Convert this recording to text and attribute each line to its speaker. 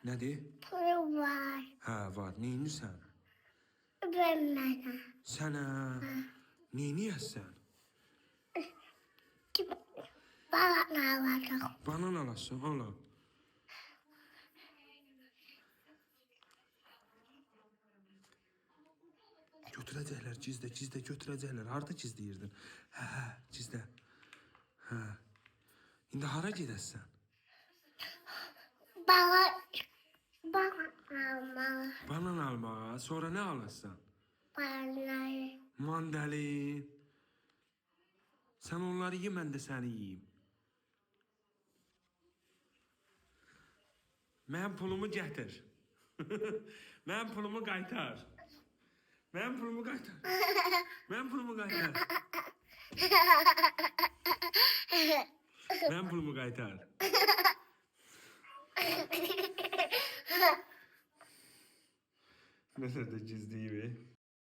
Speaker 1: Nədir?
Speaker 2: Pulum var.
Speaker 1: Hə, var. Neynirsən?
Speaker 2: Ben bana.
Speaker 1: Sənə. Neyniyəsən?
Speaker 2: Bana alacak.
Speaker 1: Banan alasın, ala. Götürəcəklər, gizlə götürəcəklər. Harada gizləyirdin? Hə, gizlə. Hə. İndi hara gedəsən?
Speaker 2: Bana. Bana almalı.
Speaker 1: Banan almağa, sonra nə alasan?
Speaker 2: Bana.
Speaker 1: Mandalin. Sən onları ye, mən də səni yeyeyim. Mənim pulumu gətir. Mənim pulumu qaytar. Mənim pulumu qaytar. Mənim pulumu qaytar. Mənim pulumu qaytar. Nəsə də gizliyim.